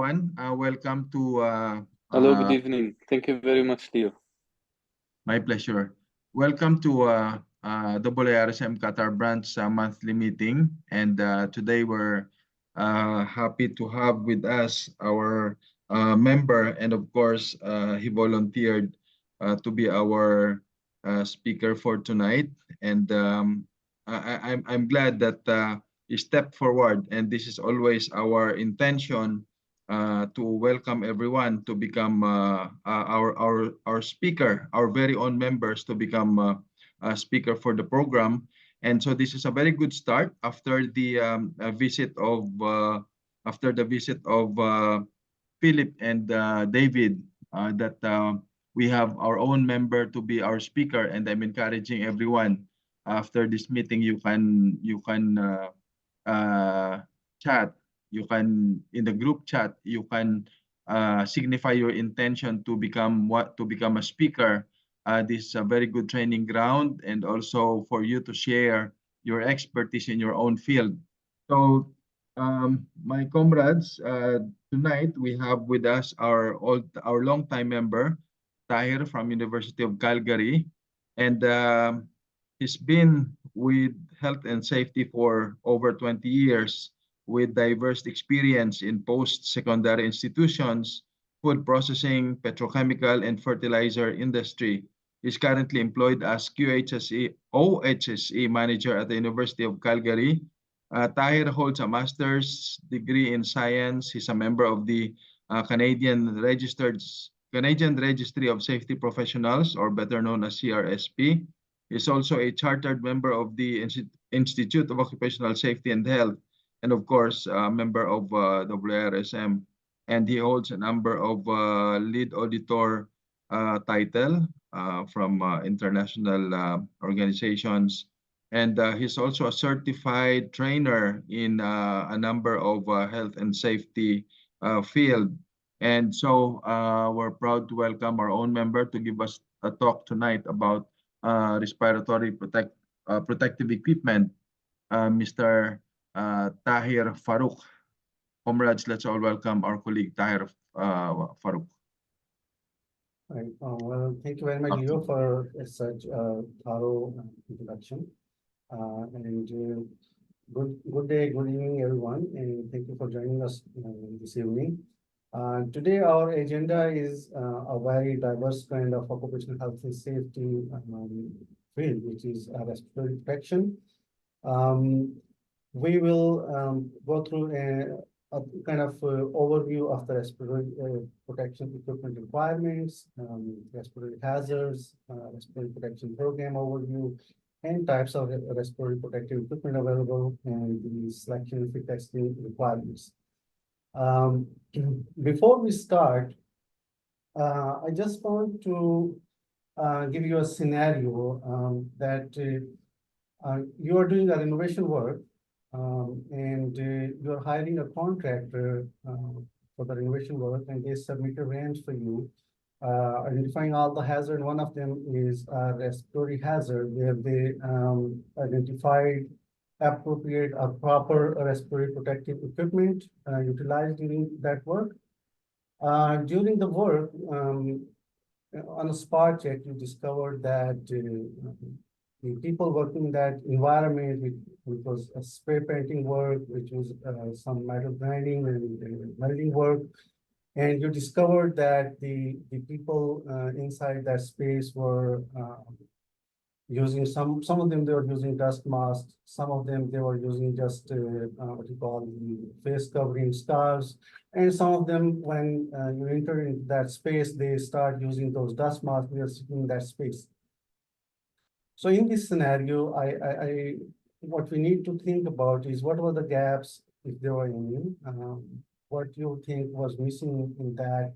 everyone. Welcome to Hello, good evening. Thank you very much, Leo. my pleasure. Welcome to IIRSM Qatar branch monthly meeting. And today we're happy to have with us our member, and of course, he volunteered to be our speaker for tonight. And I'm glad that he stepped forward, and this is always our intention to welcome everyone to become our speaker, our very own members to become a speaker for the program. And so this is a very good start after the visit of Philip and David, that we have our own member to be our speaker, and I'm encouraging everyone after this meeting you can chat. You can, in the group chat, you can signify your intention to become a speaker. This is a very good training ground, and also for you to share your expertise in your own field. So, my comrades, tonight we have with us our longtime member, Tahir from University of Calgary, and he's been with health and safety for over 20 years with diverse experience in post-secondary institutions, food processing, petrochemical, and fertilizer industry. He's currently employed as QHSE OHSE manager at the University of Calgary. Tahir holds a master's degree in science. He's a member of the Canadian Registry of Safety Professionals, or better known as CRSP. He's also a chartered member of the Institute of Occupational Safety and Health, and of course, a member of IIRSM. And he holds a number of lead auditor title from international organizations. And he's also a certified trainer in a number of health and safety field. And so we're proud to welcome our own member to give us a talk tonight about respiratory protective equipment, Mr. Tahir Farouk. Comrades, let's all welcome our colleague Tahir Farouk. Right. Well, thank you very much, Leo, for such a thorough introduction. Good day, good evening, everyone, and thank you for joining us this evening. Today, our agenda is a very diverse kind of occupational health and safety field, which is respiratory protection. We will go through a kind of overview of the respiratory protection equipment requirements, respiratory hazards, respiratory protection program overview, and types of respiratory protective equipment available, and the selection and fit testing requirements. Before we start, I just want to give you a scenario that you are doing a renovation work, and you're hiring a contractor for the renovation work, and they submit a range for you, identifying all the hazard. One of them is a respiratory hazard, where they identified appropriate or proper respiratory protective equipment utilized during that work. During the work, on a spot check, you discovered that the people working in that environment, which was a spray painting work, which was some metal grinding and welding work, and you discovered that the people inside that space were using some of them, they were using dust masks, some of them they were using just what you call the face covering scarves, and some of them, when you enter into that space, they start using those dust masks. We are sitting in that space. So in this scenario, what we need to think about is what were the gaps, if there were any, what you think was missing in that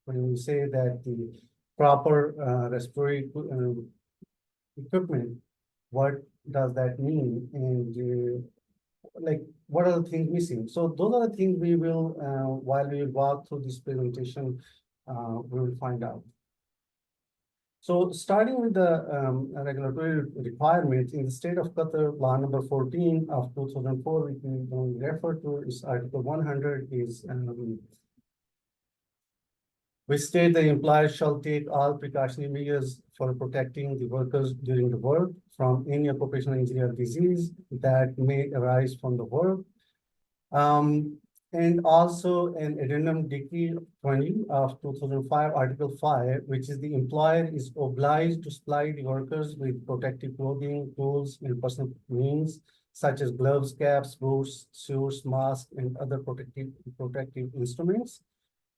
when we say that the proper respiratory equipment, what does that mean? And like, what are the things missing? So those are the things we will, while we walk through this presentation, we will find out. So starting with the regulatory requirements in the state of Qatar, law number 14 of 2004, we can refer to is Article 100 is we state the employer shall take all precautionary measures for protecting the workers during the work from any occupational injury or disease that may arise from the work. And also an addendum decree 20 of 2005, Article 5, which is the employer is obliged to supply the workers with protective clothing, tools, and personal means, such as gloves, caps, boots, suits, masks, and other protective instruments,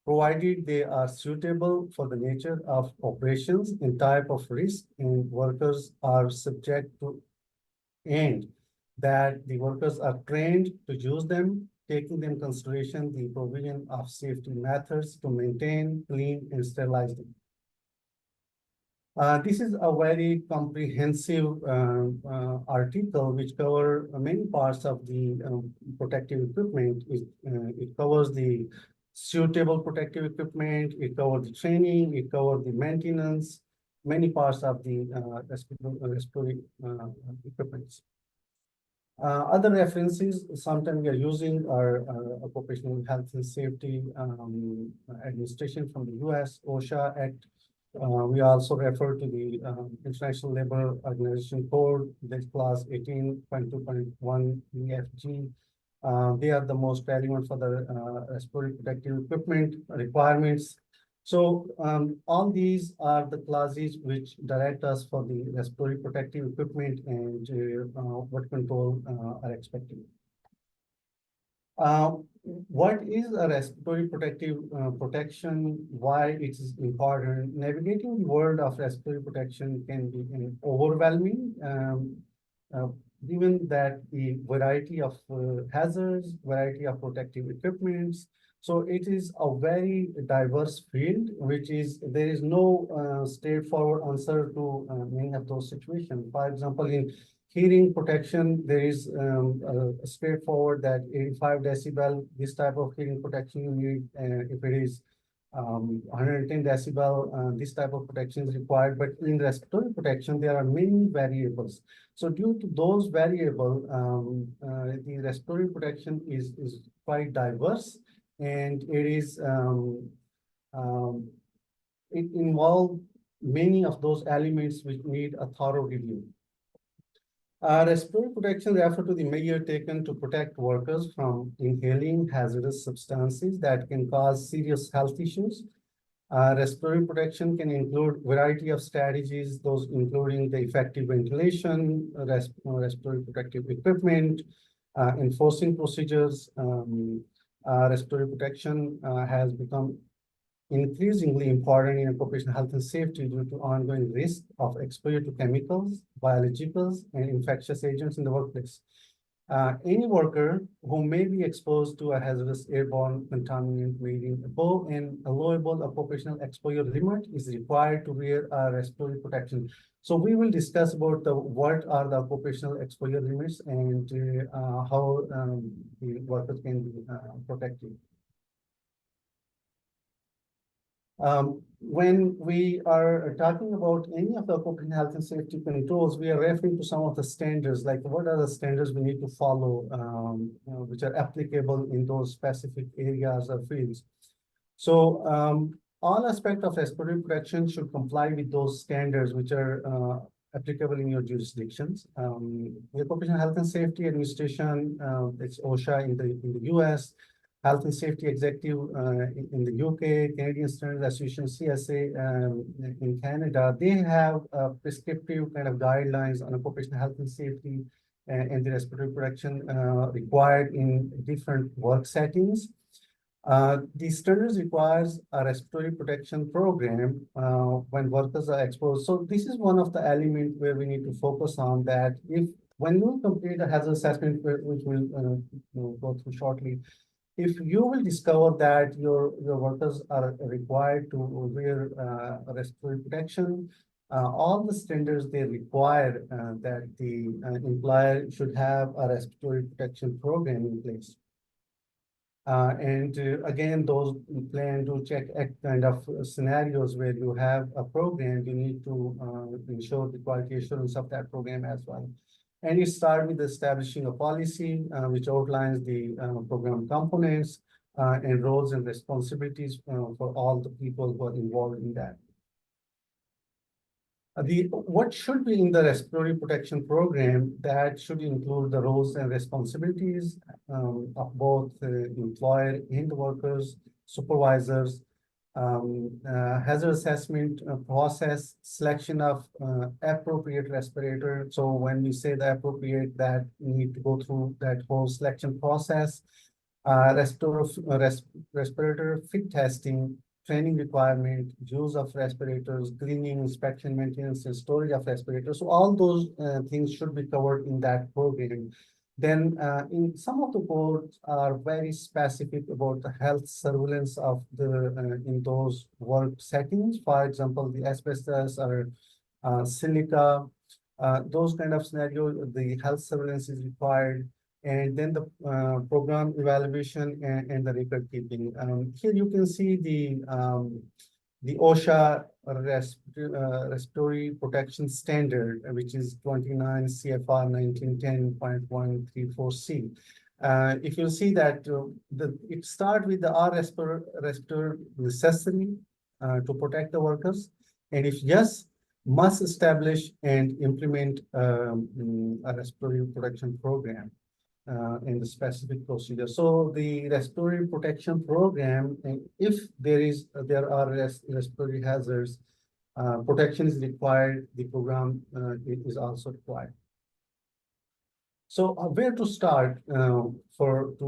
provided they are suitable for the nature of operations and type of risk, and workers are subject to, and that the workers are trained to use them, taking into consideration the provision of safety methods to maintain, clean, and sterilize them. This is a very comprehensive article which covers many parts of the protective equipment. It covers the suitable protective equipment, it covers the training, it covers the maintenance, many parts of the respiratory equipments. Other references sometimes we are using are Occupational Health and Safety Administration from the US, OSHA Act. We also refer to the International Labour Organization Code, that's class 18.2.1 EFG. They are the most relevant for the respiratory protective equipment requirements. So all these are the clauses which direct us for the respiratory protective equipment and what control are expected. What is a respiratory protective protection? Why it is important? Navigating the world of respiratory protection can be overwhelming, given that the variety of hazards, variety of protective equipments. So it is a very diverse field, which is, there is no straightforward answer to many of those situations. For example, in hearing protection, there is a straightforward that 85 decibel, this type of hearing protection you need. If it is 110 decibel, this type of protection is required. But in respiratory protection, there are many variables. So due to those variables, the respiratory protection is quite diverse, and it is it involves many of those elements which need a thorough review. Respiratory protection refers to the measure taken to protect workers from inhaling hazardous substances that can cause serious health issues. Respiratory protection can include a variety of strategies, those including the effective ventilation, respiratory protective equipment, enforcing procedures. Respiratory protection has become increasingly important in occupational health and safety due to ongoing risk of exposure to chemicals, biologicals, and infectious agents in the workplace. Any worker who may be exposed to a hazardous airborne contaminant meeting above an allowable occupational exposure limit is required to wear a respiratory protection. So we will discuss about what are the occupational exposure limits and how the workers can be protected. When we are talking about any of the occupational health and safety controls, we are referring to some of the standards, like what are the standards we need to follow, which are applicable in those specific areas or fields. So all aspects of respiratory protection should comply with those standards which are applicable in your jurisdictions. The Occupational Health and Safety Administration, it's OSHA in the US, Health and Safety Executive in the UK, Canadian Standards Association, CSA in Canada, they have prescriptive kind of guidelines on occupational health and safety and the respiratory protection required in different work settings. The standards requires a respiratory protection program when workers are exposed. So this is one of the elements where we need to focus on that. If when you complete a hazard assessment, which we'll go through shortly, if you will discover that your workers are required to wear respiratory protection, all the standards they require that the employer should have a respiratory protection program in place. Again, those plan to check kind of scenarios where you have a program, you need to ensure the quality assurance of that program as well. And you start with establishing a policy which outlines the program components and roles and responsibilities for all the people who are involved in that. What should be in the respiratory protection program that should include the roles and responsibilities of both the employer and the workers, supervisors, hazard assessment process, selection of appropriate respirator. So when we say the appropriate, that we need to go through that whole selection process, respirator fit testing, training requirement, use of respirators, cleaning, inspection, maintenance, and storage of respirators. So all those things should be covered in that program. Then in some of the boards are very specific about the health surveillance of the in those work settings. For example, the asbestos or silica, those kind of scenarios, the health surveillance is required. And then the program evaluation and the record keeping. Here you can see the OSHA respiratory protection standard, which is 29 CFR 1910.134C. If you see that it starts with the respiratory necessity to protect the workers, and if yes, must establish and implement a respiratory protection program in the specific procedure. So the respiratory protection program, if there are respiratory hazards, protection is required, the program is also required. So where to start to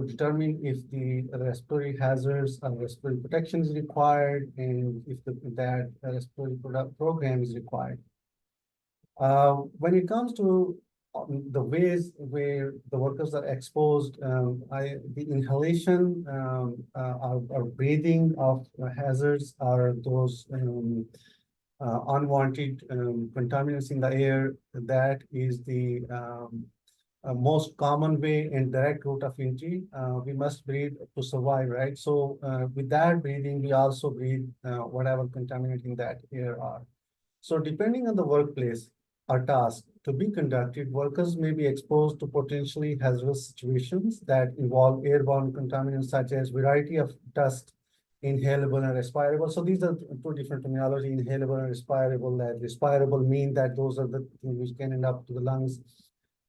determine if the respiratory hazards and respiratory protection is required, and if that respiratory program is required. When it comes to the ways where the workers are exposed, the inhalation or breathing of hazards are those unwanted contaminants in the air. That is the most common way and direct route of entry. We must breathe to survive, right? So with that breathing, we also breathe whatever contaminant in that air are. So depending on the workplace or task to be conducted, workers may be exposed to potentially hazardous situations that involve airborne contaminants such as variety of dust, inhalable and respirable. So these are two different terminology, inhalable and respirable. That respirable mean that those are the things which can end up to the lungs.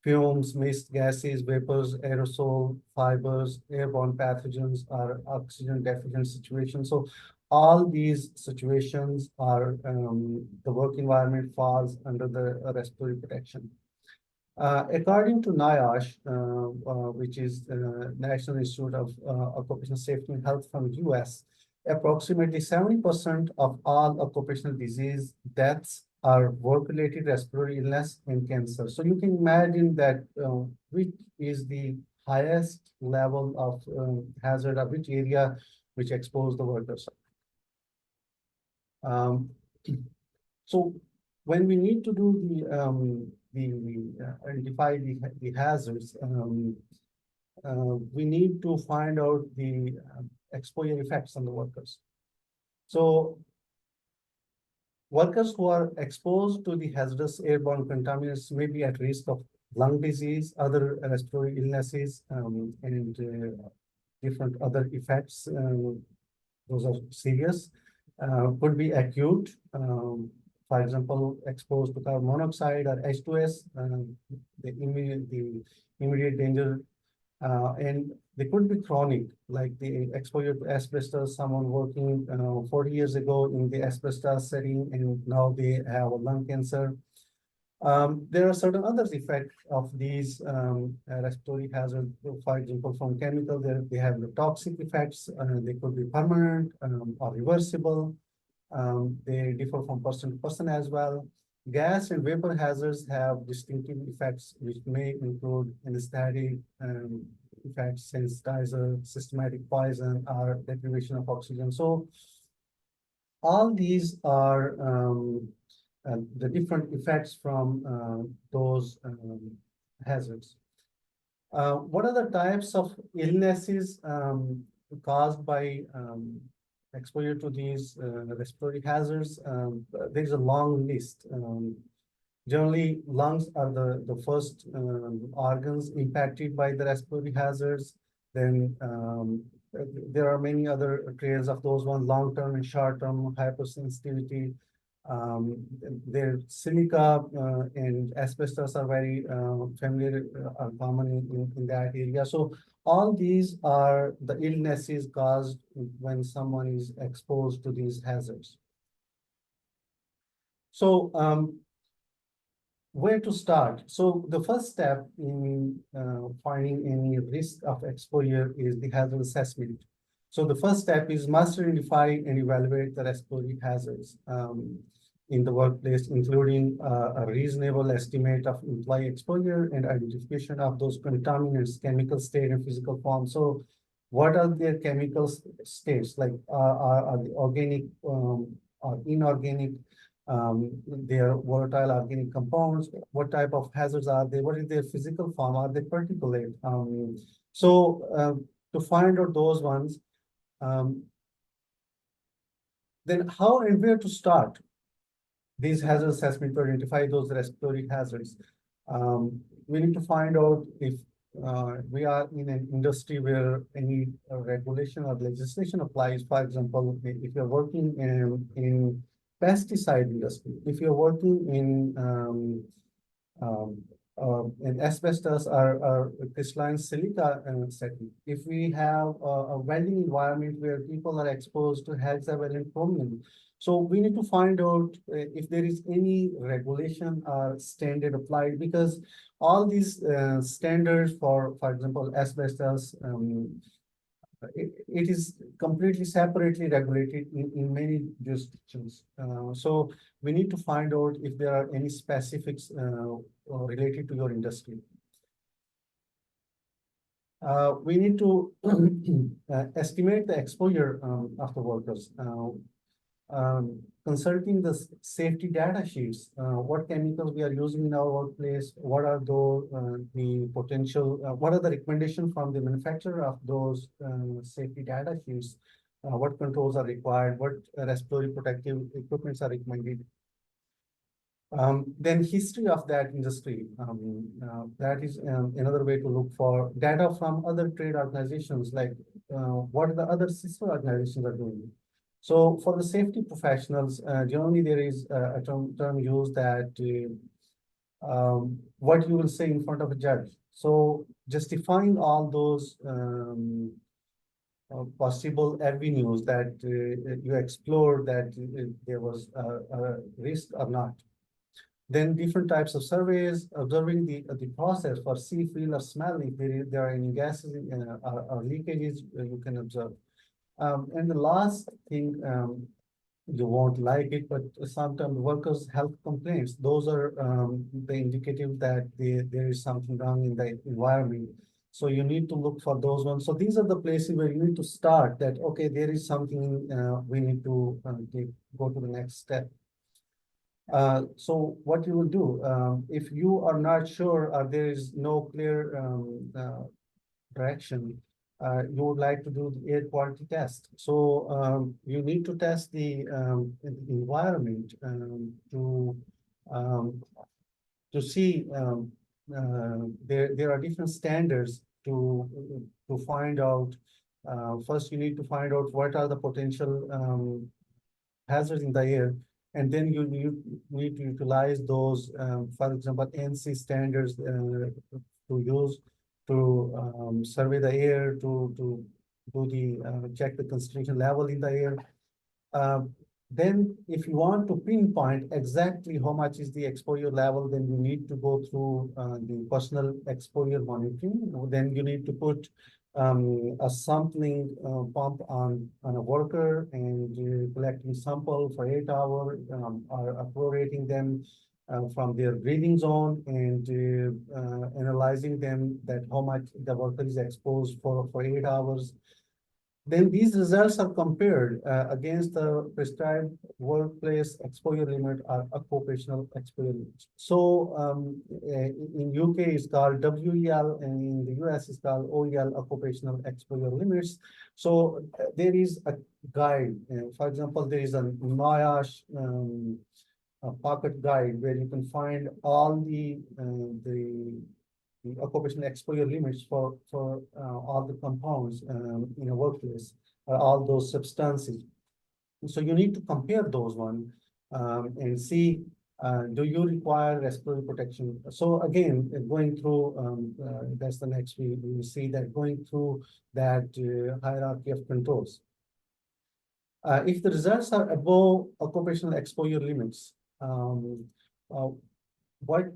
Fumes, mist, gases, vapors, aerosol, fibers, airborne pathogens, or oxygen deficient situations. So all these situations are the work environment falls under the respiratory protection. According to NIOSH, which is National Institute of Occupational Safety and Health from the US, approximately 70% of all occupational disease deaths are work-related respiratory illness and cancer. So you can imagine that which is the highest level of hazard of which area which expose the workers. So when we need to do identify the hazards, we need to find out the exposure effects on the workers. So workers who are exposed to the hazardous airborne contaminants may be at risk of lung disease, other respiratory illnesses, and different other effects. Those are serious. Could be acute. For example, exposed to carbon monoxide or H2S, the immediate danger, and they could be chronic, like the exposure to asbestos, someone working 40 years ago in the asbestos setting, and now they have a lung cancer. There are certain other effects of these respiratory hazards. For example, from chemical, they have the toxic effects. They could be permanent or reversible. They differ from person to person as well. Gas and vapor hazards have distinctive effects, which may include anesthetic effects, sensitizer, systematic poison, or deprivation of oxygen. So all these are the different effects from those hazards. What are the types of illnesses caused by exposure to these respiratory hazards, there's a long list. Generally, lungs are the first organs impacted by the respiratory hazards. Then there are many other trails of those ones, long-term and short-term hypersensitivity. Their silica and asbestos are very familiar, are common in that area. So all these are the illnesses caused when someone is exposed to these hazards. So where to start? So the first step in finding any risk of exposure is the hazard assessment. So the first step is must identify and evaluate the respiratory hazards in the workplace, including a reasonable estimate of employee exposure and identification of those contaminants, chemical state and physical form. So what are their chemical states? Like are the organic or inorganic? Their volatile organic compounds, what type of hazards are they, what is their physical form, are they particulate? To find out those ones, then how and where to start these hazard assessment to identify those respiratory hazards? We need to find out if we are in an industry where any regulation or legislation applies. For example, if you're working in pesticide industry, if you're working in asbestos or crystalline silica setting, if we have a welding environment where people are exposed to hexavalent chromium, so we need to find out if there is any regulation or standard applied, because all these standards for example, asbestos, it is completely separately regulated in many jurisdictions. So we need to find out if there are any specifics related to your industry. We need to estimate the exposure of the workers. Consulting the safety data sheets, what chemicals we are using in our workplace, what are those, the potential, what are the recommendations from the manufacturer of those safety data sheets, what controls are required, what respiratory protective equipments are recommended. Then history of that industry, that is another way to look for data from other trade organizations, like what the other sister organizations are doing. So for the safety professionals, generally there is a term used that what you will say in front of a judge. So justifying all those possible avenues that you explored, that there was a risk or not. Then different types of surveys, observing the process for see, feel, or smell. If there are any gases or leakages, you can observe. And the last thing, you won't like it, but sometimes workers' health complaints, those are the indicative that there is something wrong in the environment. So you need to look for those ones. So these are the places where you need to start that, okay, there is something we need to go to the next step. So what you will do, if you are not sure or there is no clear direction, you would like to do the air quality test. So you need to test the environment to see there are different standards to find out. First, you need to find out what are the potential hazards in the air, and then you need to utilize those, for example, NC standards to use to survey the air, to do the check the concentration level in the air. Then if you want to pinpoint exactly how much is the exposure level, then you need to go through the personal exposure monitoring. Then you need to put a sampling pump on a worker and collecting sample for 8 hours, or prorating them from their breathing zone and analyzing them, that how much the worker is exposed for 8 hours. Then these results are compared against the prescribed workplace exposure limit or occupational exposure limit. So in UK it's called WEL, and in the US it's called OEL, occupational exposure limits. So there is a guide. For example, there is a NIOSH a pocket guide where you can find all the occupational exposure limits for all the compounds in a workplace, all those substances. So you need to compare those one and see, do you require respiratory protection? So again, going through, that's the next we see that going through that hierarchy of controls. If the results are above occupational exposure limits, what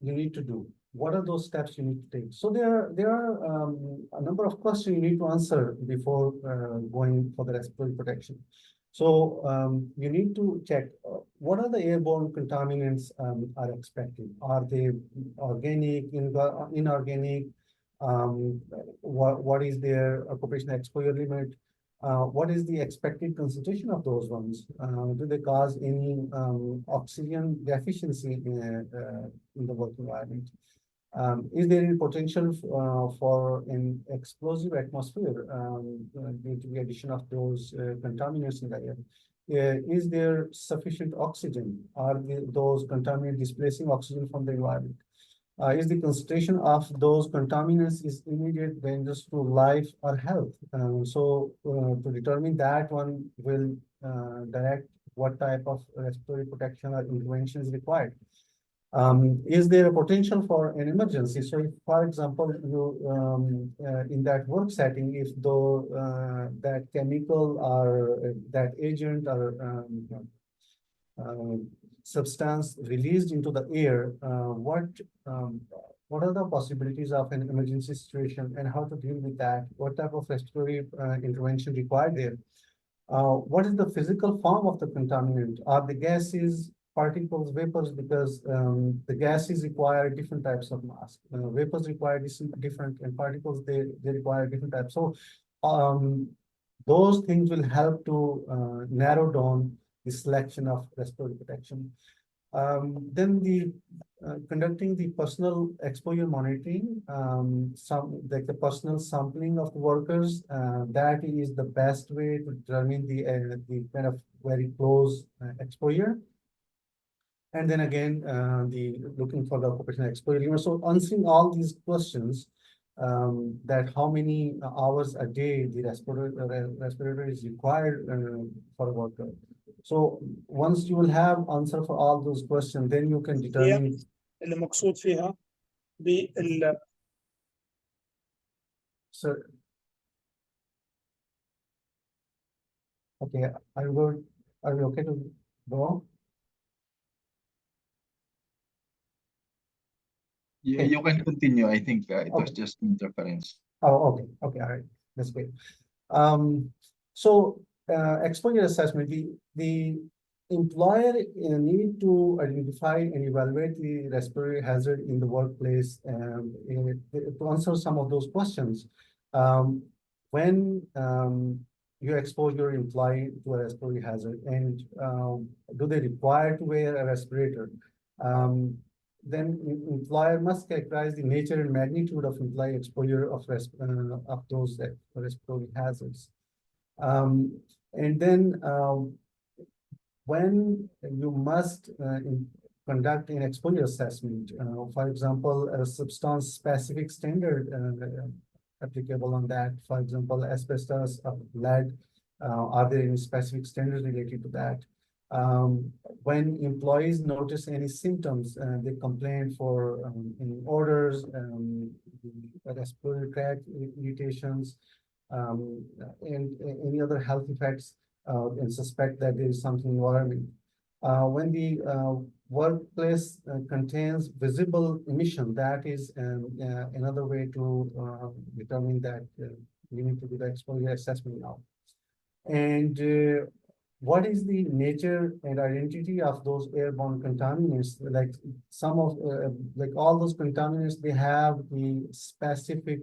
you need to do? What are those steps you need to take? So there are a number of questions you need to answer before going for the respiratory protection. So you need to check what are the airborne contaminants are expected. Are they organic, inorganic? What is their occupational exposure limit? What is the expected concentration of those ones? Do they cause any oxygen deficiency in the work environment? Is there any potential for an explosive atmosphere due to the addition of those contaminants in the air? Is there sufficient oxygen? Are those contaminants displacing oxygen from the environment? Is the concentration of those contaminants is immediate dangerous to life or health? So to determine that, one will direct what type of respiratory protection or intervention is required. Is there a potential for an emergency? So if, for example, you in that work setting, if though that chemical or that agent or substance released into the air, what are the possibilities of an emergency situation and how to deal with that? What type of respiratory intervention required there? What is the physical form of the contaminant? Are the gases, particles, vapors? Because the gases require different types of mask. Vapors require different, and particles they require different types. So those things will help to narrow down the selection of respiratory protection. Then the conducting the personal exposure monitoring, some like the personal sampling of the workers, that is the best way to determine the kind of very close exposure. And then again, the looking for the occupational exposure. So answering all these questions, that how many hours a day the respirator is required for a worker. So once you will have answer for all those questions, then you can determine. اللي مقصود فيها بال Sir. Okay, are we okay to go? Yeah, Okay. you can continue. I think it was Okay. just interference. Oh, okay, okay, all right, that's great. So exposure assessment, the employer need to identify and evaluate the respiratory hazard in the workplace to answer some of those questions. When you expose your employee to a respiratory hazard, and do they require to wear a respirator? Then employer must characterize the nature and magnitude of employee exposure of those respiratory hazards. And then when you must conduct an exposure assessment, for example, a substance specific standard applicable on that, for example, asbestos, lead, are there any specific standards related to that? When employees notice any symptoms, they complain for any odors, respiratory tract irritations, and any other health effects, and suspect that there is something alarming. When the workplace contains visible emission, that is another way to determine that you need to do the exposure assessment now. And what is the nature and identity of those airborne contaminants? Like some of, like all those contaminants, they have the specific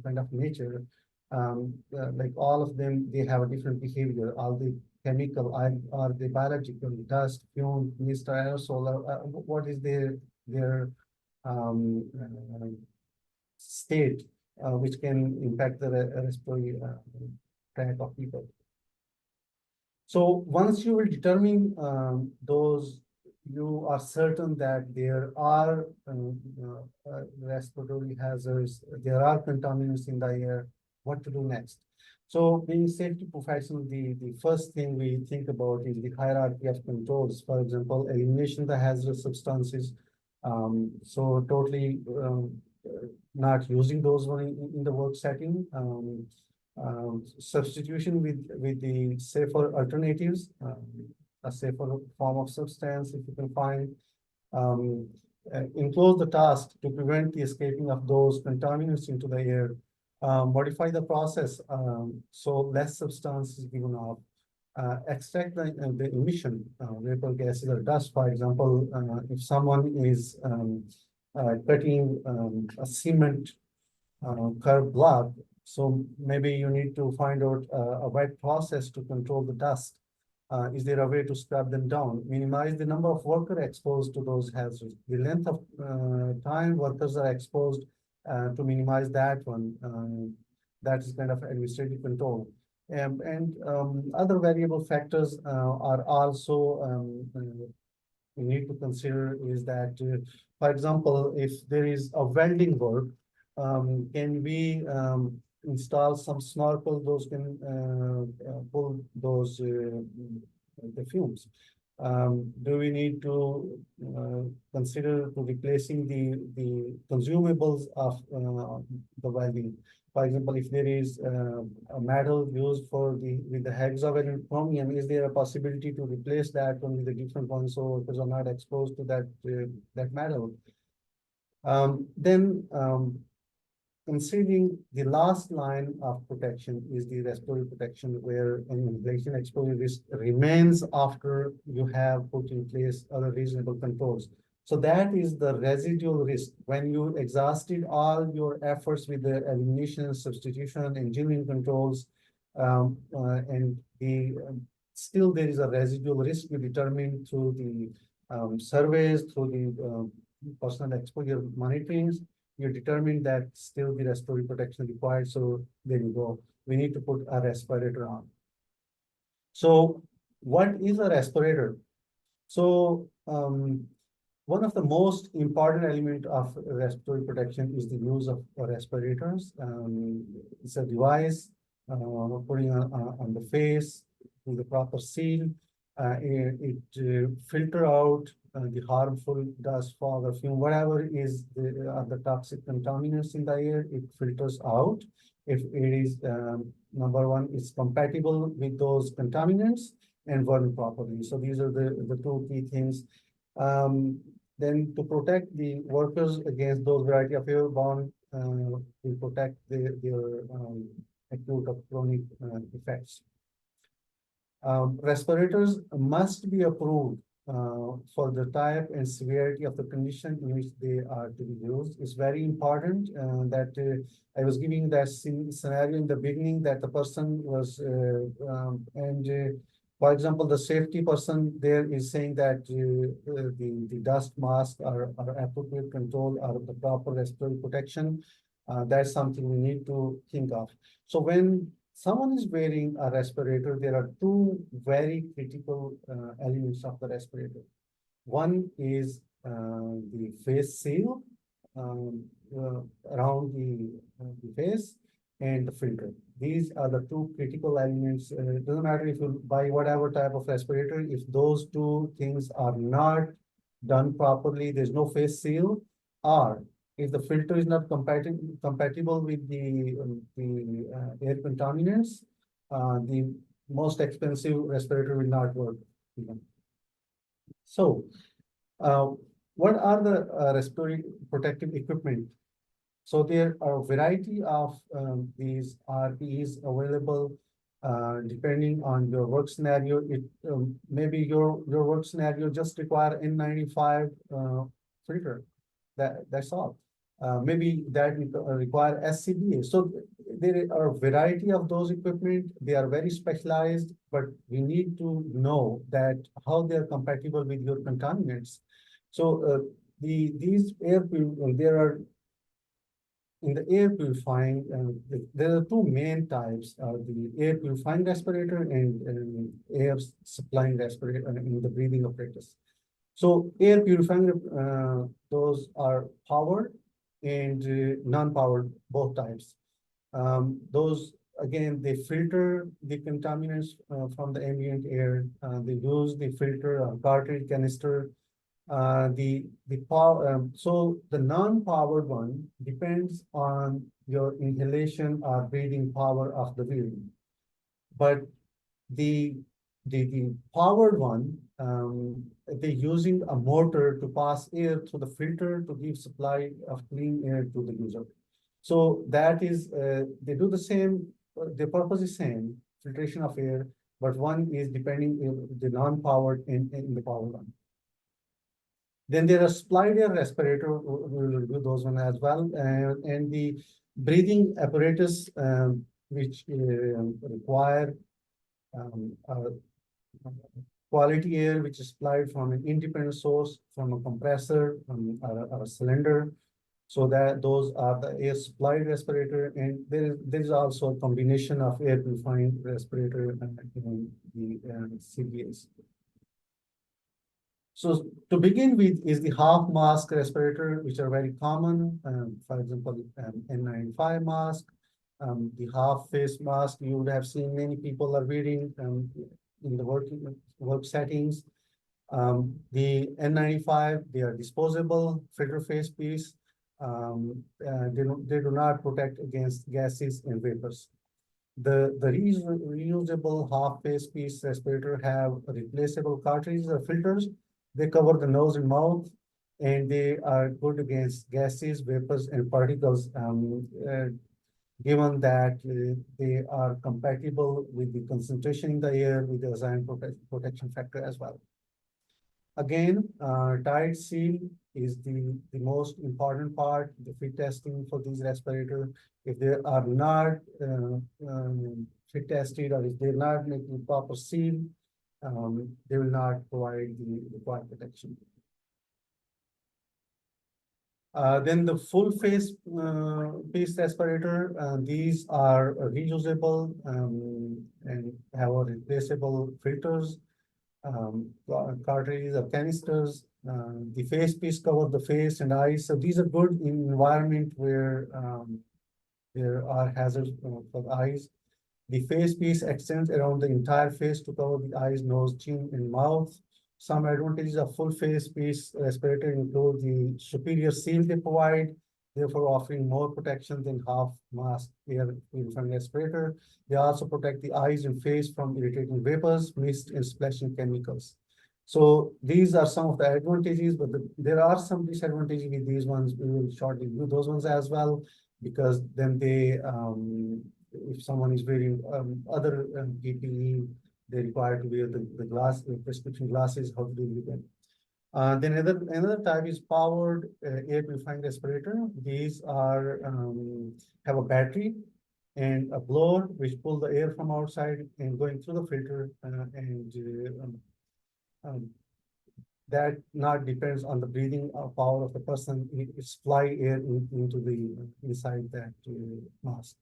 kind of nature. like all of them, they have a different behavior. All the chemical or the biological, dust, fume, mist, aerosol, what is their state, which can impact the respiratory tract of people. So once you will determine those, you are certain that there are respiratory hazards, there are contaminants in the air, what to do next? So being safety professional, the first thing we think about is the hierarchy of controls. For example, elimination of the hazardous substances. So totally not using those one in the work setting. Substitution with the safer alternatives, a safer form of substance if you can find. Enclose the task to prevent the escaping of those contaminants into the air. Modify the process so less substance is given off. Extract the emission, vapor gases or dust. For example, if someone is cutting a cement curb block, so maybe you need to find out a wet process to control the dust. Is there a way to scrub them down? Minimize the number of workers exposed to those hazards. The length of time workers are exposed to minimize that one. That is kind of administrative control. And other variable factors are also we need to consider is that, for example, if there is a welding work, can we install some snorkel, those can pull those the fumes. Do we need to consider to replacing the consumables of the welding? For example, if there is a metal used for with the hexavalent chromium, is there a possibility to replace that one with a different one so workers are not exposed to that metal? Then considering the last line of protection is the respiratory protection, where an inhalation exposure risk remains after you have put in place other reasonable controls. So that is the residual risk. When you exhausted all your efforts with the elimination, substitution, engineering controls, and still there is a residual risk you determine through the surveys, through the personal exposure monitorings. You determine that still the respiratory protection required. So there you go. We need to put a respirator on. So what is a respirator? So one of the most important element of respiratory protection is the use of respirators. It's a device putting on the face with the proper seal. It filter out the harmful dust, fog, or fume, whatever is the toxic contaminants in the air, it filters out. If it is, number one, is compatible with those contaminants and burn properly. So these are the two key things. Then to protect the workers against those variety of airborne, we protect their acute or chronic effects. Respirators must be approved for the type and severity of the condition in which they are to be used. It's very important that I was giving that scenario in the beginning that the person was, for example, the safety person there is saying that the dust mask are appropriate control, are the proper respiratory protection. That's something we need to think of. So when someone is wearing a respirator, there are two very critical elements of the respirator. One is the face seal around the face and the filter. These are the two critical elements. It doesn't matter if you buy whatever type of respirator, if those two things are not done properly, there's no face seal, or if the filter is not compatible with the air contaminants, the most expensive respirator will not work. So, what are the respiratory protective equipment? So there are a variety of these RPEs available depending on your work scenario. It maybe your work scenario just require N95 filter. That's all. maybe that require SCBA. So there are a variety of those equipment. They are very specialized, but we need to know that how they are compatible with your contaminants. So these there are in the air purifying, there are two main types: the air purifying respirator and air supplying respirator in the breathing apparatus. So air purifying, those are powered and non-powered, both types. Those, again, they filter the contaminants from the ambient air. They use the filter cartridge canister. The power, so the non-powered one depends on your inhalation or breathing power of the breathing. But the powered one, they're using a motor to pass air through the filter to give supply of clean air to the user. So that is, they do the same, the purpose is same, filtration of air, but one is depending on the non-powered in the powered one. Then there are supplied air respirator, we will review those one as well, and the breathing apparatus, which require quality air, which is supplied from an independent source, from a compressor, from a cylinder. So that those are the air supplied respirator, and there is also a combination of air purifying respirator and the CBAs. So to begin with is the half mask respirator, which are very common. For example, N95 mask, the half face mask. You would have seen many people are wearing in the work settings. The N95, they are disposable filter face piece. They do not protect against gases and vapors. The reusable half face piece respirator have replaceable cartridges or filters. They cover the nose and mouth, and they are good against gases, vapors, and particles, given that they are compatible with the concentration in the air with the ozone protection factor as well. Again, tight seal is the most important part, the fit testing for these respirators. If they are not fit tested, or if they're not making proper seal, they will not provide the required protection. Then the full face piece respirator, these are reusable and have replaceable filters, cartridges or canisters. The face piece covers the face and eyes. So these are good in environment where there are hazards for the eyes. The face piece extends around the entire face to cover the eyes, nose, chin, and mouth. Some advantages of full face piece respirator include the superior seal they provide, therefore offering more protection than half mask air purifying respirator. They also protect the eyes and face from irritating vapors, mist, and splashing chemicals. So these are some of the advantages, but there are some disadvantages with these ones. We will shortly review those ones as well, because then they, if someone is wearing other PPE, they're required to wear the prescription glasses, how to deal with them. Then another type is powered air purifying respirator. These are have a battery and a blower which pull the air from outside and going through the filter, that not depends on the breathing power of the person. It's fly air into the inside that mask.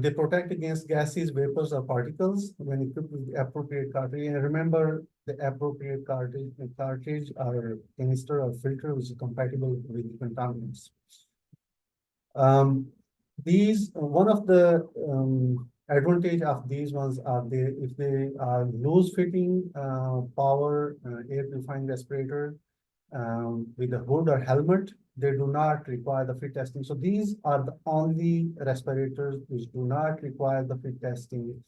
They protect against gases, vapors, or particles when equipped with the appropriate cartridge. And remember, the appropriate cartridge or canister or filter which is compatible with the contaminants. One of the advantage of these ones are if they are loose fitting power air purifying respirator with a hood or helmet, they do not require the fit testing. So these are the only respirators which do not require the fit testing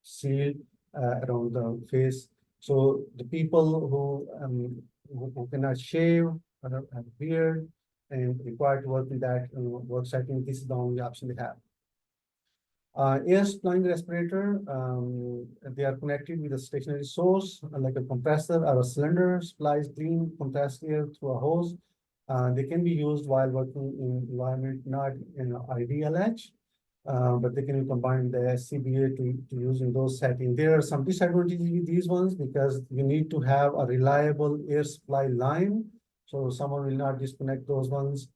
seal around the face. So the people who cannot shave or have beard and required to work in that work setting, this is the only option they have. Air supplying respirator, they are connected with a stationary source, like a compressor or a cylinder, supplies clean compressed air through a hose. They can be used while working in environment not in IDLH, but they can be combined with the SCBA to use in those settings. There are some disadvantages with these ones because you need to have a reliable air supply line, so someone will not disconnect those ones.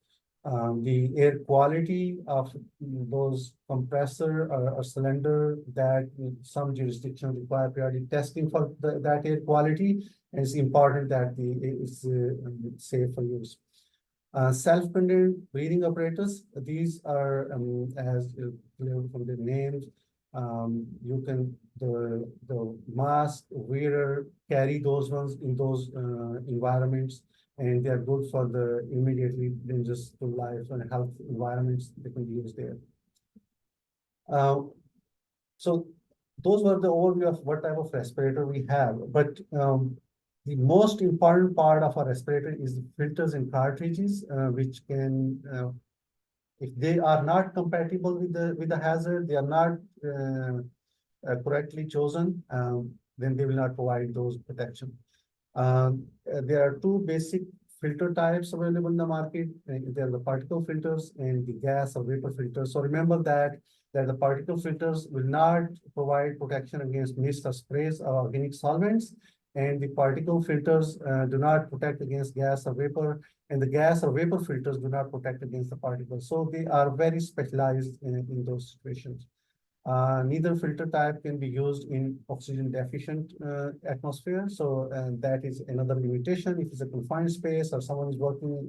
The air quality of those compressor or cylinder, that some jurisdictions require periodic testing for that air quality, and it's important that it's safe for use. Self-contained breathing apparatus, these are, as clear from the names, you can, the mask wearer carry those ones in those environments, and they are good for the immediately dangerous to life and health environments. They can be used there. So those were the overview of what type of respirator we have, but the most important part of our respirator is the filters and cartridges, which can, if they are not compatible with the hazard, they are not correctly chosen, then they will not provide those protection. There are two basic filter types available in the market. There are the particle filters and the gas or vapor filters. So remember that the particle filters will not provide protection against mist or sprays or organic solvents, and the particle filters do not protect against gas or vapor, and the gas or vapor filters do not protect against the particles. So they are very specialized in those situations. Neither filter type can be used in oxygen deficient atmosphere. So that is another limitation. If it's a confined space or someone is working,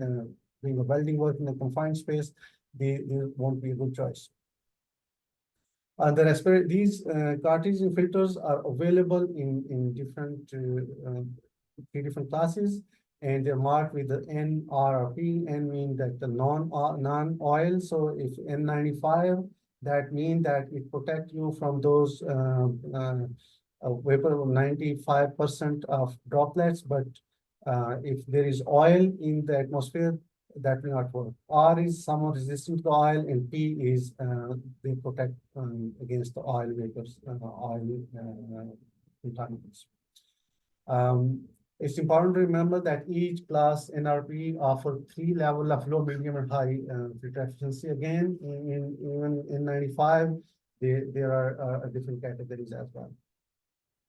doing a welding work in a confined space, they won't be a good choice. These cartridge filters are available in different three different classes, and they're marked with the N, R, or P. N mean that the non-oil. So if N95, that means that it protects you from those vapor of 95% of droplets. But if there is oil in the atmosphere, that will not work. R is somewhat resistant to oil, and P is they protect against the oil vapors, oil contaminants. It's important to remember that each class NRP offer 3 levels of low, medium, and high filter efficiency. Again, even in 95, there are different categories as well.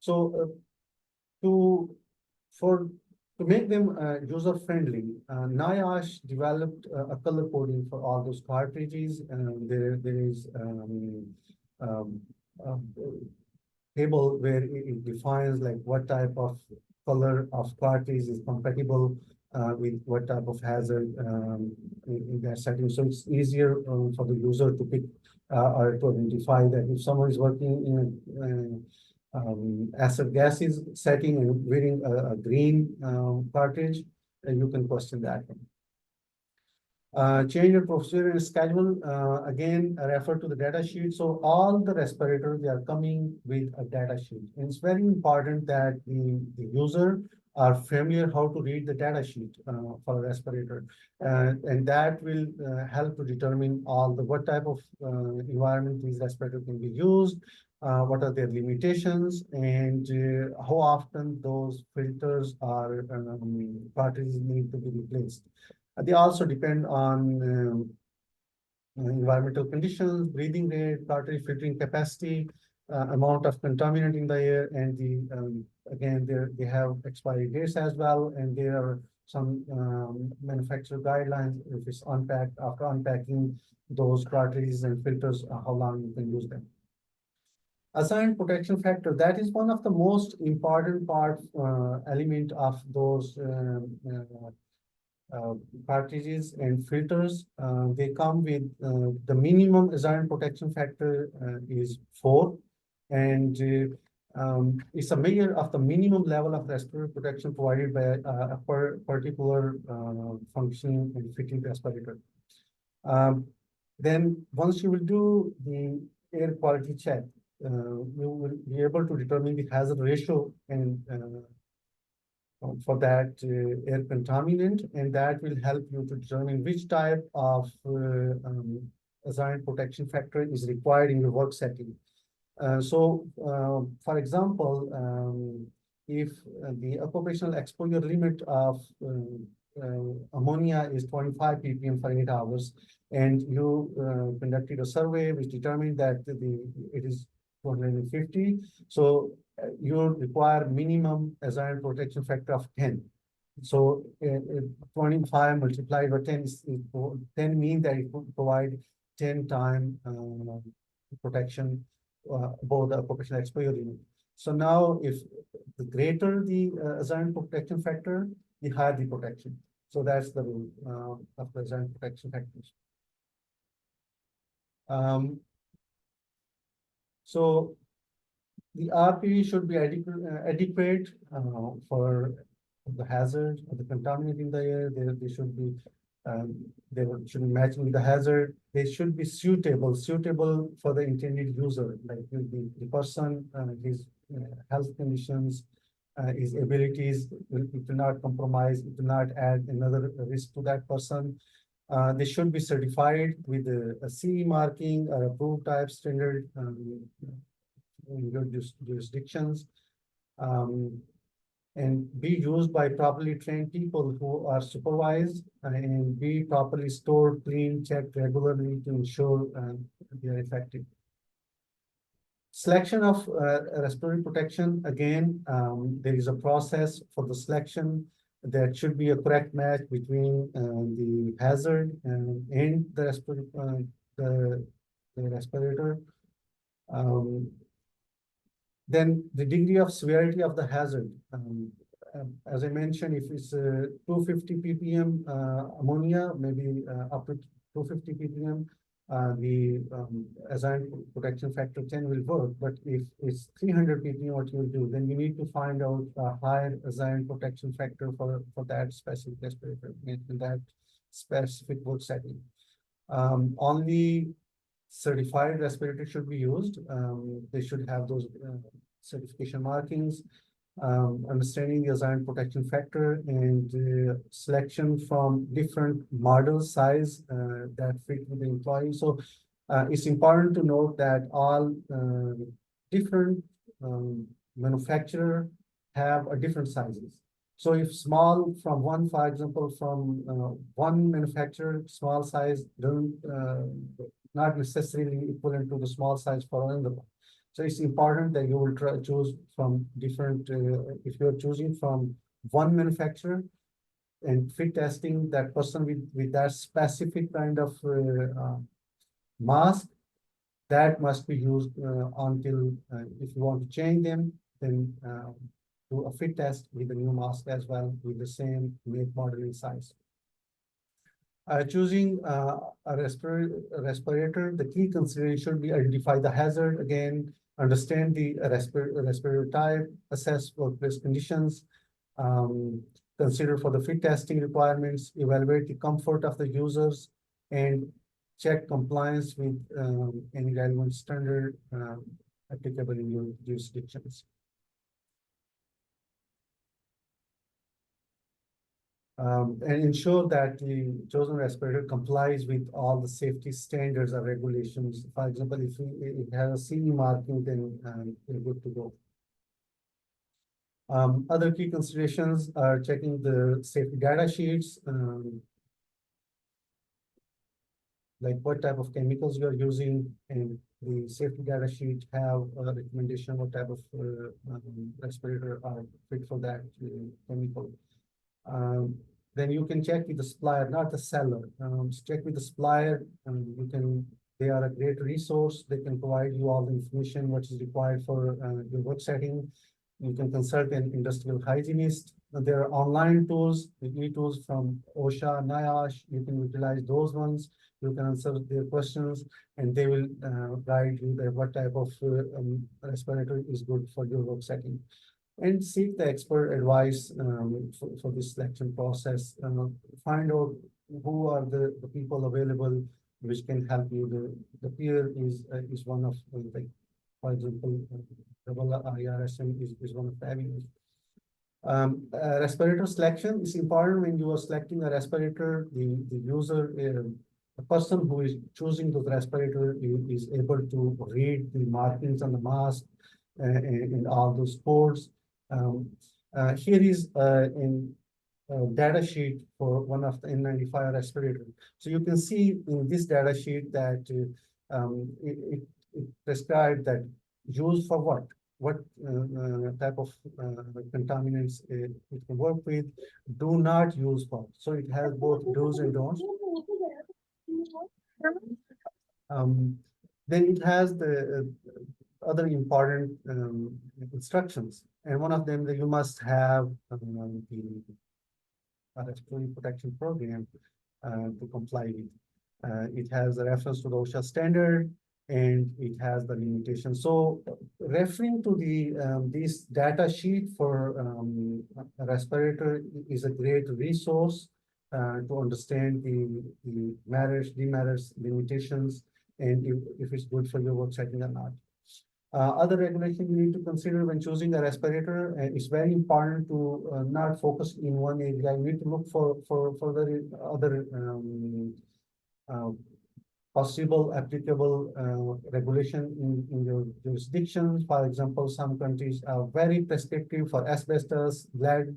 So to make them user-friendly, NIOSH developed a color coding for all those cartridges. There is a table where it defines like what type of color of cartridge is compatible with what type of hazard in that setting. So it's easier for the user to pick or to identify that if someone is working in acid gases setting and wearing a green cartridge, you can question that one. Change your procedure and schedule. Again, I refer to the data sheet. So all the respirators, they are coming with a data sheet. And it's very important that the user are familiar how to read the data sheet for a respirator. And that will help to determine what type of environment these respirators can be used, what are their limitations, and how often those filters or cartridges need to be replaced. They also depend on environmental conditions, breathing rate, cartridge filtering capacity, amount of contaminant in the air, and again, they have expiry dates as well, and there are some manufacturer guidelines if it's unpacked. After unpacking those cartridges and filters, how long you can use them. Assigned protection factor, that is one of the most important element of those cartridges and filters. They come with the minimum assigned protection factor is 4, and it's a measure of the minimum level of respiratory protection provided by a particular functioning and fitting respirator. Then once you will do the air quality check, you will be able to determine the hazard ratio and for that air contaminant, and that will help you to determine which type of assigned protection factor is required in your work setting. For example, if the occupational exposure limit of ammonia is 25 ppm for 8 hours, and you conducted a survey which determined that it is 250, so you require minimum assigned protection factor of 10. So 25 multiplied by 10 is 10 means that it would provide 10 time protection above the occupational exposure limit. So now, if the greater the assigned protection factor, the higher the protection. So that's the rule of the assigned protection factors. So the RP should be adequate for the hazard or the contaminant in the air. They should be should be matching with the hazard. They should be suitable for the intended user, like the person, his health conditions, his abilities. It will not compromise. It will not add another risk to that person. They should be certified with a CE marking or approved type standard in your jurisdictions, and be used by properly trained people who are supervised, and be properly stored, cleaned, checked regularly to ensure they are effective. Selection of respiratory protection, again, there is a process for the selection. There should be a correct match between the hazard and the respirator. Then the degree of severity of the hazard. As I mentioned, if it's 250 ppm ammonia, maybe up to 250 ppm, the assigned protection factor 10 will work. But if it's 300 ppm, what you'll do, then you need to find out a higher assigned protection factor for that specific respirator in that specific work setting. Only certified respirator should be used. They should have those certification markings, understanding the assigned protection factor, and selection from different model size that fit with the employee. So it's important to note that all different manufacturer have a different sizes. So if small from one, for example, from one manufacturer, small size don't not necessarily equivalent to the small size for another one. So it's important that you will choose from different, if you're choosing from one manufacturer and fit testing that person with that specific kind of mask, that must be used until if you want to change them, then do a fit test with the new mask as well with the same make, model, and size. Choosing a respirator, the key consideration should be identify the hazard, again, understand the respirator type, assess workplace conditions, consider for the fit testing requirements, evaluate the comfort of the users, and check compliance with any relevant standard applicable in your jurisdictions. And ensure that the chosen respirator complies with all the safety standards or regulations. For example, if it has a CE marking, then we're good to go. Other key considerations are checking the safety data sheets, like what type of chemicals you are using, and the safety data sheet have a recommendation what type of respirator are fit for that chemical. Then you can check with the supplier, not the seller. Check with the supplier. They are a great resource. They can provide you all the information what is required for your work setting. You can consult an industrial hygienist. There are online tools, e-tools from OSHA, NIOSH. You can utilize those ones. You can answer their questions, and they will guide you that what type of respirator is good for your work setting. And seek the expert advice for this selection process. Find out who are the people available which can help you. The peer is one of, like, for example, IIRSM is one of the avenues. Respirator selection is important when you are selecting a respirator. The user the person who is choosing the respirator is able to read the markings on the mask in all those codes. Here is in data sheet for one of the N95 respirator. So you can see in this data sheet that it prescribed that used for what type of contaminants it can work with, do not use for. So it has both do's and don'ts. Then it has the other important instructions, and one of them that you must have the respiratory protection program to comply with. It has a reference to the OSHA standard, and it has the limitations. So referring to the this data sheet for a respirator is a great resource to understand the merits, demerits, limitations, and if it's good for your work setting or not. Other regulation you need to consider when choosing a respirator, it's very important to not focus in one area. You need to look for the other possible applicable regulation in your jurisdiction. For example, some countries are very prescriptive for asbestos, lead,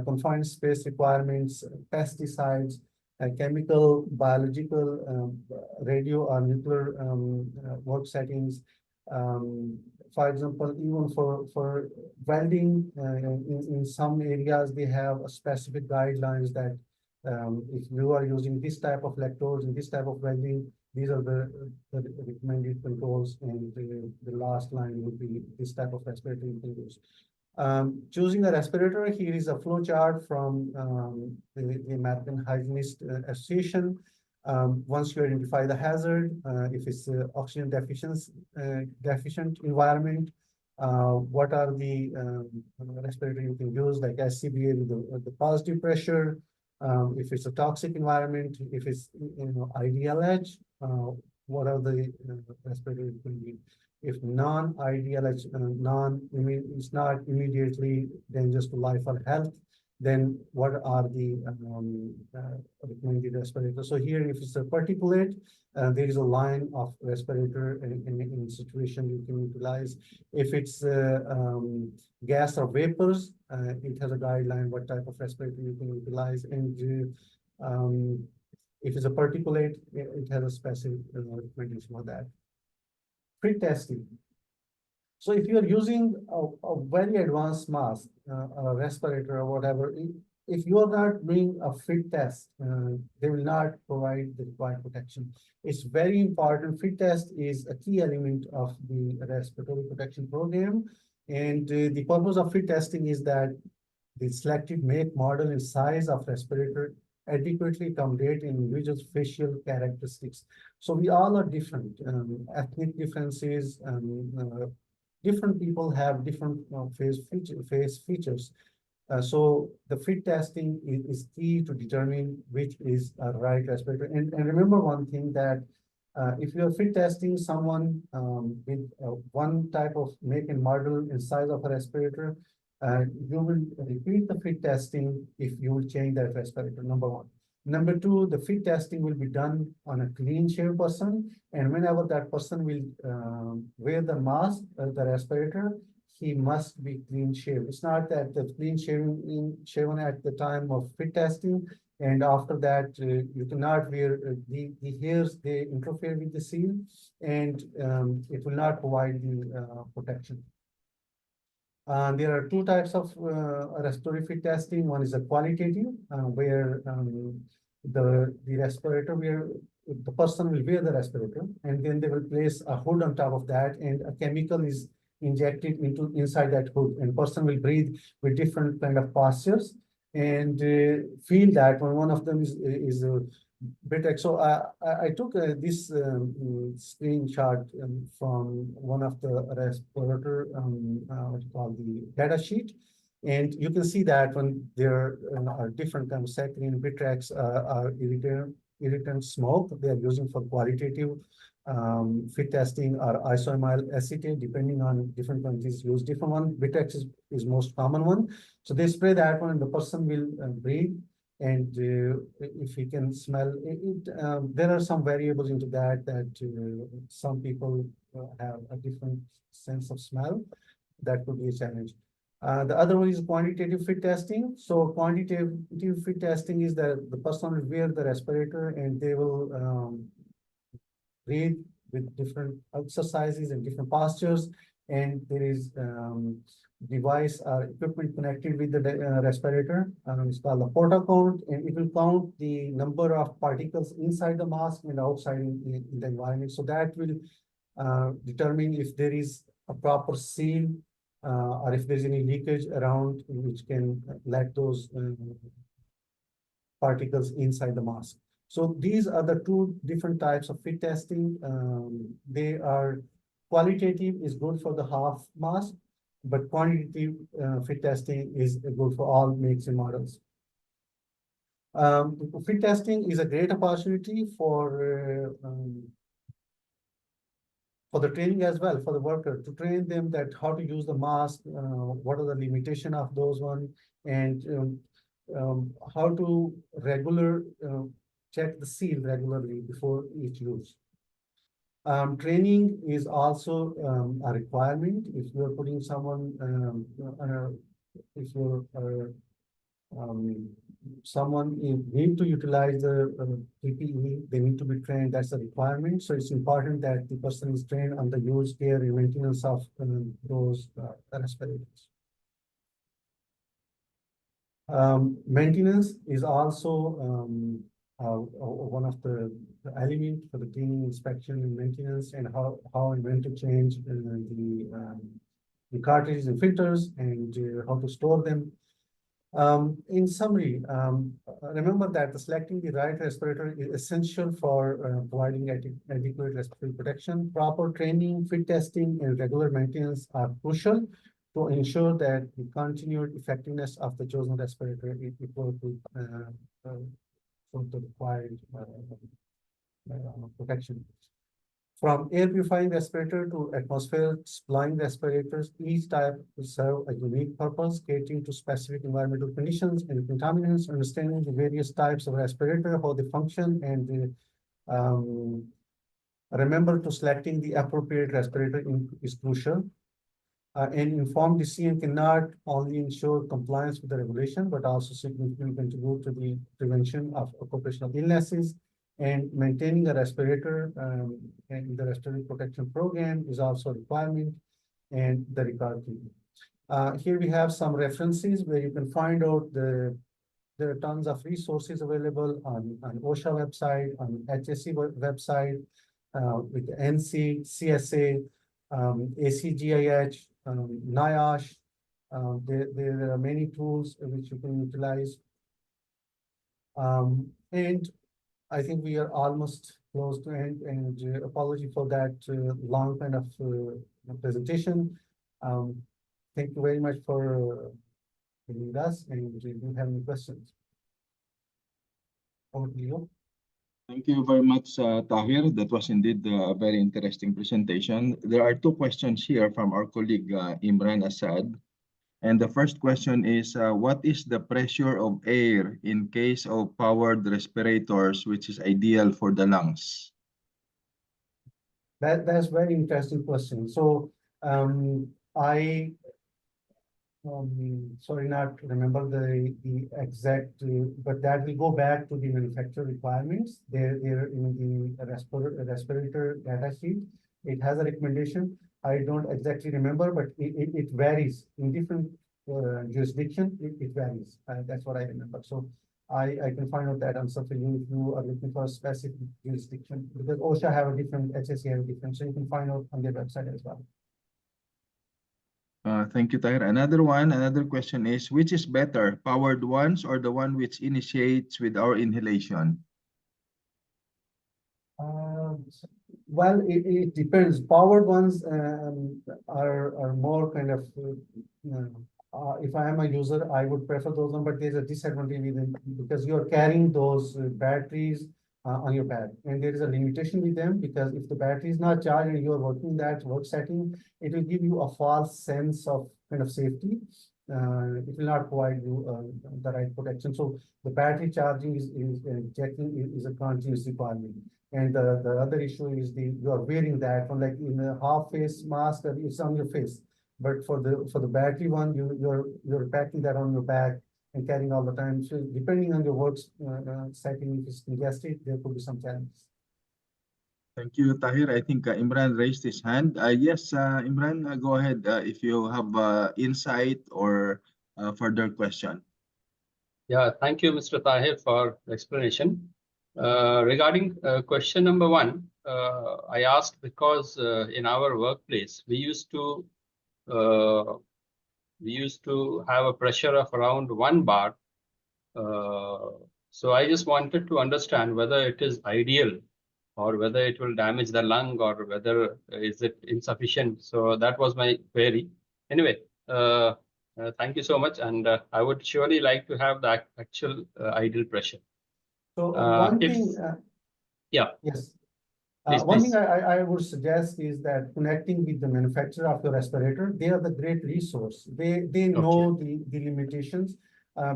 confined space requirements, pesticides, chemical, biological, radio or nuclear work settings. For example, even for welding, in some areas, they have a specific guidelines that if you are using this type of electrodes and this type of welding, these are the recommended controls, and the last line would be this type of respirator you can use. Choosing a respirator, here is a flow chart from the American Hygienist Association. Once you identify the hazard, if it's oxygen deficient environment, what are the respirator you can use, like SCBA with the positive pressure. If it's a toxic environment, if it's IDLH, what are the respirator you can use? If non-IDLH, it's not immediately dangerous to life or health, then what are the recommended respirators? So here, if it's a particulate, there is a line of respirator in situation you can utilize. If it's gas or vapors, it has a guideline what type of respirator you can utilize. And if it's a particulate, it has a specific recommendation for that. Fit testing. So if you're using a very advanced mask, a respirator or whatever, if you are not doing a fit test, they will not provide the required protection. It's very important. Fit test is a key element of the respiratory protection program. And the purpose of fit testing is that the selected make, model, and size of respirator adequately accommodate individuals' facial characteristics. So we all are different, ethnic differences, different people have different face features. So the fit testing is key to determine which is a right respirator. And remember one thing, that if you're fit testing someone with one type of make and model and size of a respirator, you will repeat the fit testing if you will change that respirator, number one. Number two, the fit testing will be done on a clean shaven person, and whenever that person will wear the mask, the respirator, he must be clean shaven. It's not that the clean shaven at the time of fit testing, and after that you cannot wear the hairs, they interfere with the seal, and it will not provide the protection. There are two types of respiratory fit testing. One is a qualitative, where the respirator, where the person will wear the respirator, and then they will place a hood on top of that, and a chemical is injected inside that hood, and person will breathe with different kind of postures, and feel that when one of them is a bit. So I took this screenshot from one of the respirator, what you call the data sheet, and you can see that when there are different kinds of saccharine, Bitrex, irritant smoke, they are using for qualitative fit testing, or isoamyl acetate, depending on different countries use different one. Bitrex is most common one. So they spray that one, and the person will breathe. And if he can smell there are some variables into that some people have a different sense of smell. That could be a challenge. The other one is quantitative fit testing. So quantitative fit testing is that the person will wear the respirator and they will breathe with different exercises and different postures. And there is device or equipment connected with the respirator. It's called the porta count, and it will count the number of particles inside the mask and outside in the environment. So that will determine if there is a proper seal or if there's any leakage around which can let those particles inside the mask. So these are the two different types of fit testing. They are qualitative is good for the half mask, but quantitative fit testing is good for all makes and models. Fit testing is a great opportunity for the training as well, for the worker, to train them that how to use the mask, what are the limitation of those one, and how to check the seal regularly before each use. Training is also a requirement. If you're putting someone, if you're someone need to utilize the PPE, they need to be trained. That's a requirement. So it's important that the person is trained on the use, care, and maintenance of those respirators. Maintenance is also one of the elements for the cleaning, inspection, and maintenance, and how and when to change the cartridges and filters, and how to store them. In summary, remember that selecting the right respirator is essential for providing adequate respiratory protection. Proper training, fit testing, and regular maintenance are crucial to ensure that the continued effectiveness of the chosen respirator is equal to the required protection. From air purifying respirator to atmosphere supplying respirators, each type will serve a unique purpose, catering to specific environmental conditions and contaminants. Understanding the various types of respirator, how they function, and remember to selecting the appropriate respirator is crucial. An informed decision cannot only ensure compliance with the regulation, but also significantly contribute to the prevention of occupational illnesses. And maintaining a respirator and the respiratory protection program is also a requirement, and the record keeping. Here we have some references where you can find out there are tons of resources available on OSHA website, on HSE website, with NC, CSA, ACGIH, NIOSH. There are many tools which you can utilize. And I think we are almost close to end, and apology for that long kind of presentation. Thank you very much for being us, and do you have any questions? Over to you. Thank you very much, Tahir. That was indeed a very interesting presentation. There are two questions here from our colleague Imran Assad. And the first question is, what is the pressure of air in case of powered respirators, which is ideal for the lungs? That's very interesting question. So I sorry, not remember the exact, but that will go back to the manufacturer requirements. They're in the respirator data sheet. It has a recommendation. I don't exactly remember, but it varies in different jurisdiction. It varies. That's what I remember. So I can find out that answer for you if you are looking for a specific jurisdiction, because OSHA have a different, HSE have a different, so you can find out on their website as well. Thank you, Tahir. Another question is, which is better, powered ones or the one which initiates with our inhalation? Well, it depends. Powered ones are more kind of, if I am a user, I would prefer those ones, but there's a disadvantage with them because you're carrying those batteries on your pad, and there is a limitation with them because if the battery is not charged and you are working that work setting, it will give you a false sense of kind of safety. it will not provide you the right protection. So the battery charging checking is a continuous requirement. And the other issue is you are wearing that on like in a half face mask, or it's on your face. But for the battery one, you're packing that on your back and carrying all the time. So depending on your work setting, if it's congested, there could be some challenges. Thank you, Tahir. I think Imran raised his hand. Yes, Imran, go ahead if you have insight or further question. Yeah, thank you, Mr. Tahir, for the explanation. Regarding question number 1, I asked because in our workplace we used to have a pressure of around 1 bar. So I just wanted to understand whether it is ideal or whether it will damage the lung or whether is it insufficient. So that was my query. Anyway, thank you so much. And I would surely like to have the actual ideal pressure. So one thing, yeah. Yes. Please, One please. thing I would suggest is that connecting with the manufacturer of your respirator, they are the great resource. They know the limitations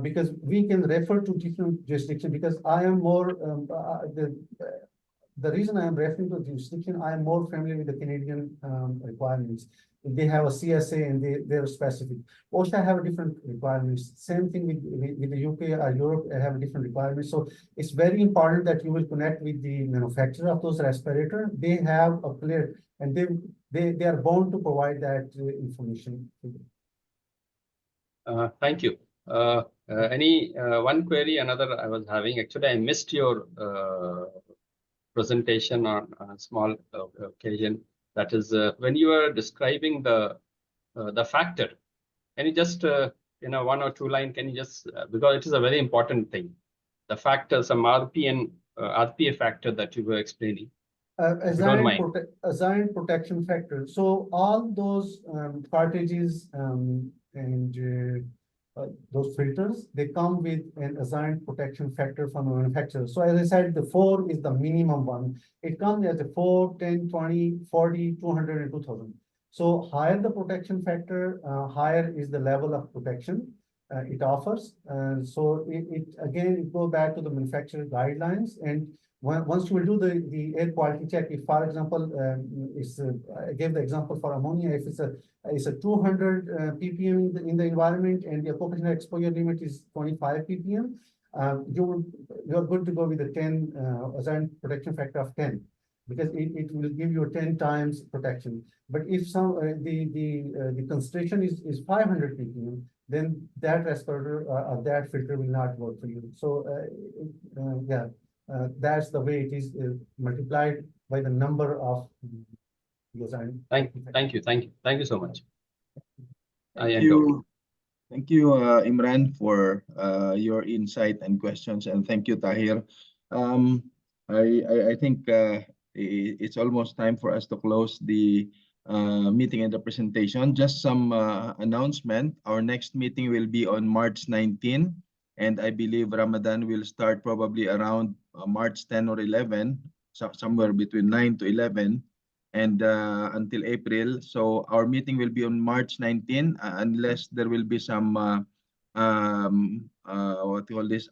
because we can refer to different jurisdictions. Because I am more the reason I am referring to jurisdiction, I am more familiar with the Canadian requirements. They have a CSA and they're specific. OSHA have different requirements. Same thing with the UK or Europe have different requirements. So it's very important that you will connect with the manufacturer of those respirators. They have a clear, and they are bound to provide that information. Thank you. Any one query, another I was having. Actually, I missed your presentation on a small occasion. That is when you were describing the factor. Can you just in a 1 or 2 line? Can you just because it is a very important thing, the factor, some RPA factor that you were explaining. Assigned protection factor. So all those cartridges and those filters, they come with an assigned protection factor from the manufacturer. So as I said, the 4 is the minimum one. It comes as a 4, 10, 20, 40, 200, and 2000. So higher the protection factor, higher is the level of protection it offers. So it goes back to the manufacturer guidelines. And once you will do the air quality check, if for example, I gave the example for ammonia, if it's a 200 ppm in the environment and the occupational exposure limit is 25 ppm, you're good to go with the 10 assigned protection factor of 10, because it will give you 10 times protection. But if the concentration is 500 ppm, then that respirator or that filter will not work for you. So that's the way it is multiplied by the number of design. Thank you so much. Thank you, Imran, for your insight and questions, and thank you, Tahir. I think it's almost time for us to close the meeting and the presentation. Just some announcement. Our next meeting will be on March 19, and I believe Ramadan will start probably around March 10 or 11, so somewhere between 9 to 11. And until April. So our meeting will be on March 19, unless there will be some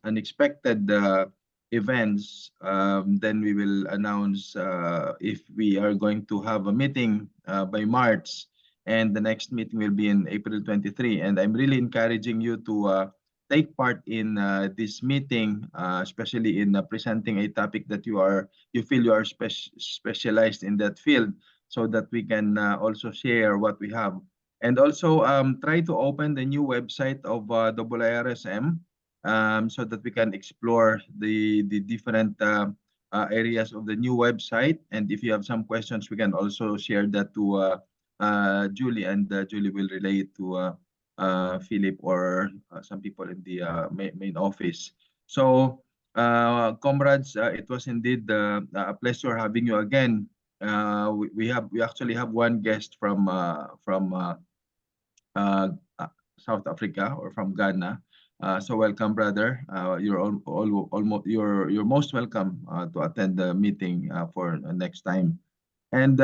unexpected events. Then we will announce if we are going to have a meeting by March, and the next meeting will be in April 23. And I'm really encouraging you to take part in this meeting, especially in presenting a topic that you feel you are specialized in that field, so that we can also share what we have. And also try to open the new website of IIRSM so that we can explore the different areas of the new website. And if you have some questions, we can also share that to Julie, and Julie will relay it to Philip or some people in the main office. So comrades, it was indeed a pleasure having you again. We actually have one guest from South Africa, or from Ghana. So welcome, brother. You're most welcome to attend the meeting for next time. And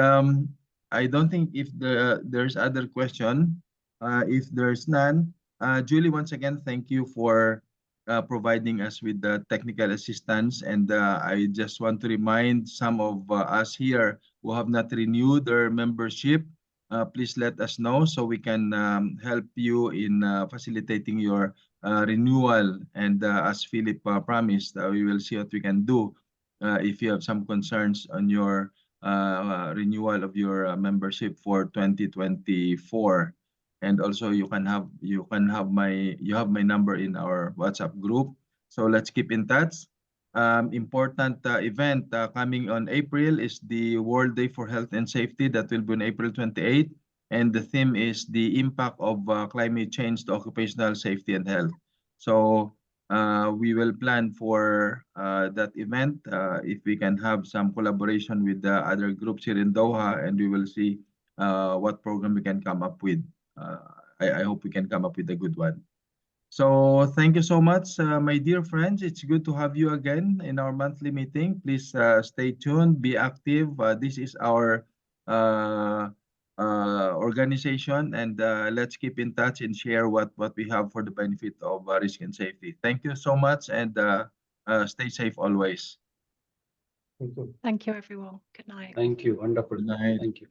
I don't think if there's other question. If there's none, Julie, once again, thank you for providing us with the technical assistance. And I just want to remind some of us here who have not renewed their membership, please let us know so we can help you in facilitating your renewal. And as Philip promised, we will see what we can do if you have some concerns on your renewal of your membership for 2024. And also you have my number in our WhatsApp group. So let's keep in touch. Important event coming on April is the World Day for Health and Safety that will be on April 28th. And the theme is the impact of climate change to occupational safety and health. So we will plan for that event if we can have some collaboration with the other groups here in Doha, and we will see what program we can come up with. I hope we can come up with a good one. So thank you so much, my dear friends. It's good to have you again in our monthly meeting. Please stay tuned, be active. This is our organization, and let's keep in touch and share what we have for the benefit of risk and safety. Thank you so much, and stay safe always. Thank you. Thank you, everyone. Good night. Thank you. Wonderful. Good night. Thank you.